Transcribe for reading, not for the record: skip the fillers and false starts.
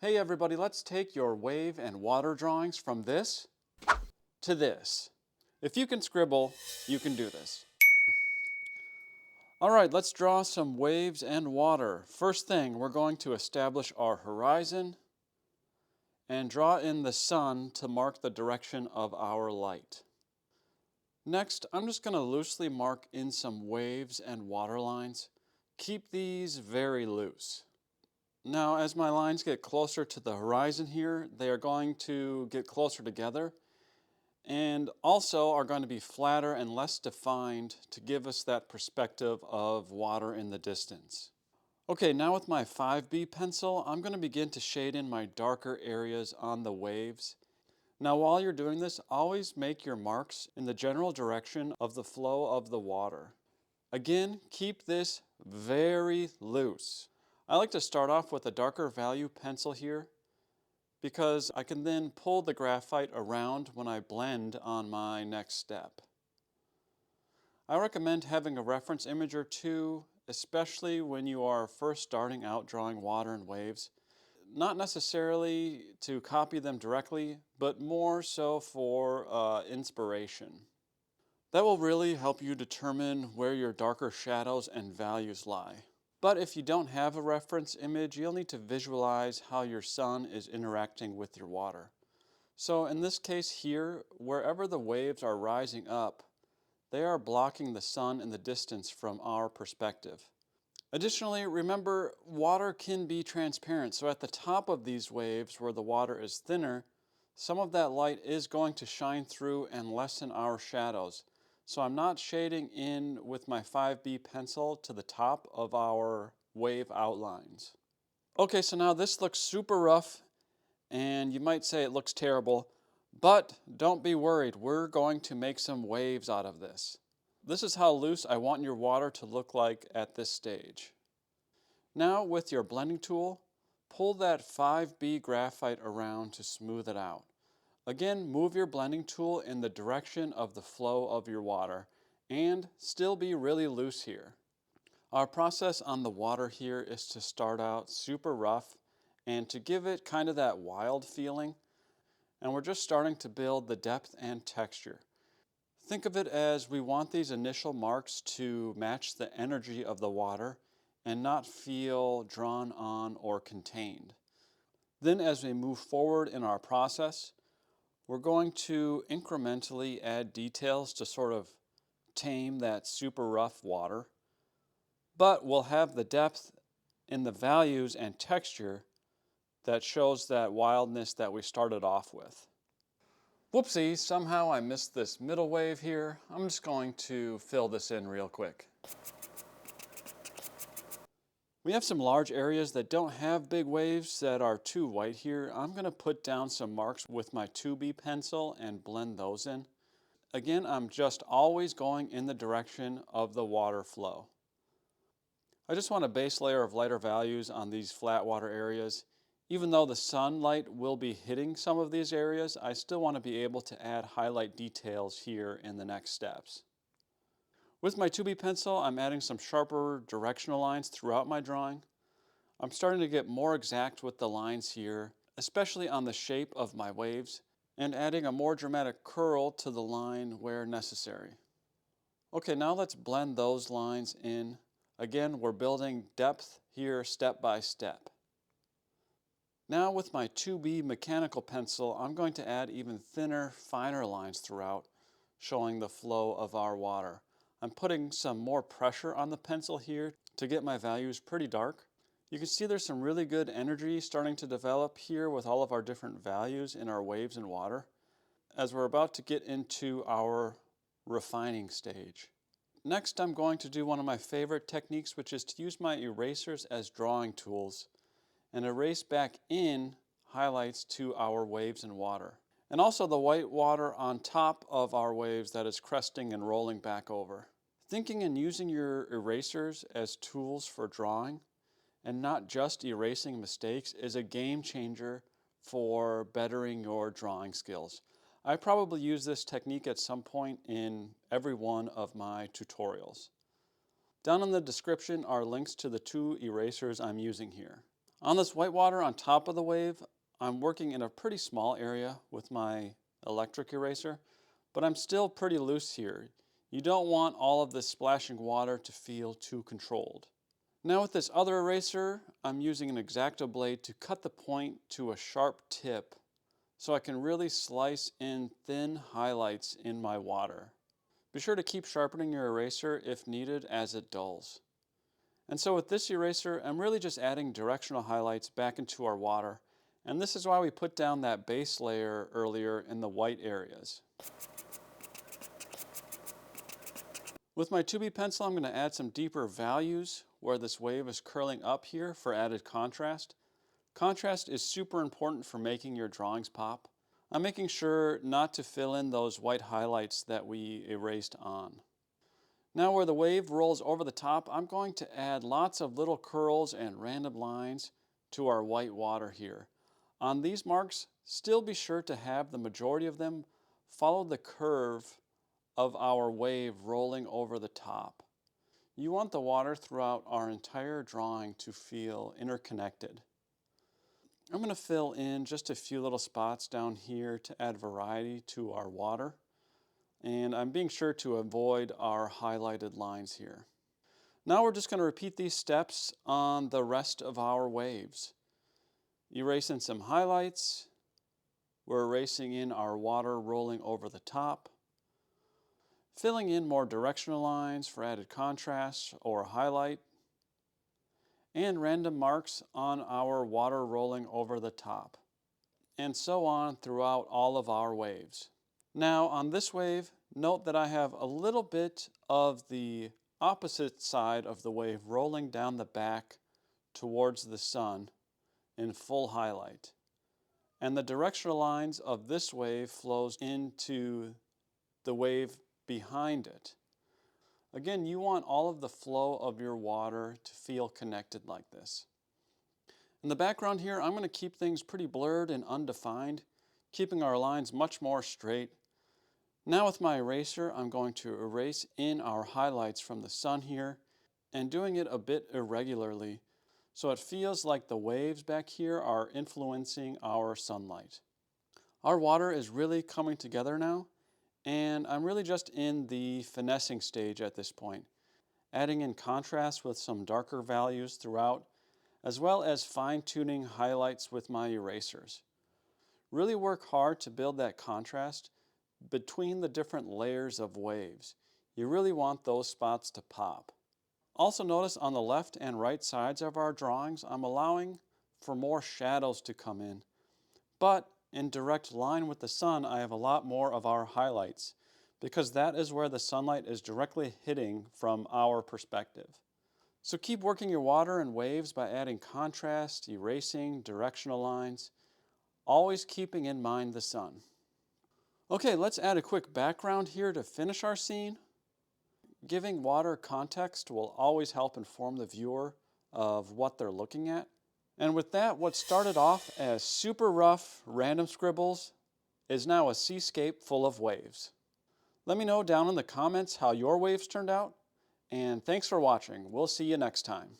Hey everybody, let's take your wave and water drawings from this to this. If you can scribble, you can do this. All right, let's draw some waves and water. First thing, we're going to establish our horizon and draw in the sun to mark the direction of our light. Next, I'm just going to loosely mark in some waves and water lines. Keep these very loose. Now, as my lines get closer to the horizon here, they are going to get closer together and also are going to be flatter and less defined to give us that perspective of water in the distance. Okay, now with my 5B pencil, I'm going to begin to shade in my darker areas on the waves. Now, while you're doing this, always make your marks in the general direction of the flow of the water. Again, keep this very loose. I like to start off with a darker value pencil here because I can then pull the graphite around when I blend on my next step. I recommend having a reference image or two, especially when you are first starting out drawing water and waves. Not necessarily to copy them directly, but more so for inspiration. That will really help you determine where your darker shadows and values lie. But if you don't have a reference image, you'll need to visualize how your sun is interacting with your water. So in this case here, wherever the waves are rising up, they are blocking the sun in the distance from our perspective. Additionally, remember, water can be transparent, so at the top of these waves where the water is thinner, some of that light is going to shine through and lessen our shadows. So I'm not shading in with my 5B pencil to the top of our wave outlines. Okay, so now this looks super rough, and you might say it looks terrible, but don't be worried, we're going to make some waves out of this. This is how loose I want your water to look like at this stage. Now with your blending tool, pull that 5B graphite around to smooth it out. Again, move your blending tool in the direction of the flow of your water and still be really loose here. Our process on the water here is to start out super rough and to give it kind of that wild feeling, and we're just starting to build the depth and texture. Think of it as we want these initial marks to match the energy of the water and not feel drawn on or contained. Then as we move forward in our process, we're going to incrementally add details to sort of tame that super rough water, but we'll have the depth in the values and texture that shows that wildness that we started off with. Whoopsie, somehow I missed this middle wave here. I'm just going to fill this in real quick. We have some large areas that don't have big waves that are too white here. I'm going to put down some marks with my 2B pencil and blend those in. Again, I'm just always going in the direction of the water flow. I just want a base layer of lighter values on these flat water areas. Even though the sunlight will be hitting some of these areas, I still want to be able to add highlight details here in the next steps. With my 2B pencil, I'm adding some sharper directional lines throughout my drawing. I'm starting to get more exact with the lines here, especially on the shape of my waves, and adding a more dramatic curl to the line where necessary. Okay, now let's blend those lines in. Again, we're building depth here step by step. Now with my 2B mechanical pencil, I'm going to add even thinner, finer lines throughout, showing the flow of our water. I'm putting some more pressure on the pencil here to get my values pretty dark. You can see there's some really good energy starting to develop here with all of our different values in our waves and water as we're about to get into our refining stage. Next, I'm going to do one of my favorite techniques, which is to use my erasers as drawing tools and erase back in highlights to our waves and water. And also the white water on top of our waves that is cresting and rolling back over. Thinking and using your erasers as tools for drawing and not just erasing mistakes is a game changer for bettering your drawing skills. I probably use this technique at some point in every one of my tutorials. Down in the description are links to the two erasers I'm using here. On this whitewater on top of the wave, I'm working in a pretty small area with my electric eraser, but I'm still pretty loose here. You don't want all of this splashing water to feel too controlled. Now with this other eraser, I'm using an X-Acto blade to cut the point to a sharp tip so I can really slice in thin highlights in my water. Be sure to keep sharpening your eraser if needed as it dulls. And so with this eraser, I'm really just adding directional highlights back into our water. And this is why we put down that base layer earlier in the white areas. With my 2B pencil, I'm going to add some deeper values where this wave is curling up here for added contrast. Contrast is super important for making your drawings pop. I'm making sure not to fill in those white highlights that we erased on. Now where the wave rolls over the top, I'm going to add lots of little curls and random lines to our white water here. On these marks, still be sure to have the majority of them follow the curve of our wave rolling over the top. You want the water throughout our entire drawing to feel interconnected. I'm going to fill in just a few little spots down here to add variety to our water. And I'm being sure to avoid our highlighted lines here. Now we're just going to repeat these steps on the rest of our waves. Erasing some highlights. We're erasing in our water rolling over the top. Filling in more directional lines for added contrast or highlight. And random marks on our water rolling over the top. And so on throughout all of our waves. Now on this wave, note that I have a little bit of the opposite side of the wave rolling down the back towards the sun in full highlight. And the directional lines of this wave flows into the wave behind it. Again, you want all of the flow of your water to feel connected like this. In the background here, I'm going to keep things pretty blurred and undefined, keeping our lines much more straight. Now with my eraser, I'm going to erase in our highlights from the sun here and doing it a bit irregularly so it feels like the waves back here are influencing our sunlight. Our water is really coming together now, and I'm really just in the finessing stage at this point, adding in contrast with some darker values throughout, as well as fine-tuning highlights with my erasers. Really work hard to build that contrast between the different layers of waves. You really want those spots to pop. Also notice on the left and right sides of our drawings, I'm allowing for more shadows to come in. But in direct line with the sun, I have a lot more of our highlights because that is where the sunlight is directly hitting from our perspective. So keep working your water and waves by adding contrast, erasing, directional lines, always keeping in mind the sun. Okay, let's add a quick background here to finish our scene. Giving water context will always help inform the viewer of what they're looking at. And with that, what started off as super rough random scribbles is now a seascape full of waves. Let me know down in the comments how your waves turned out, and thanks for watching. We'll see you next time.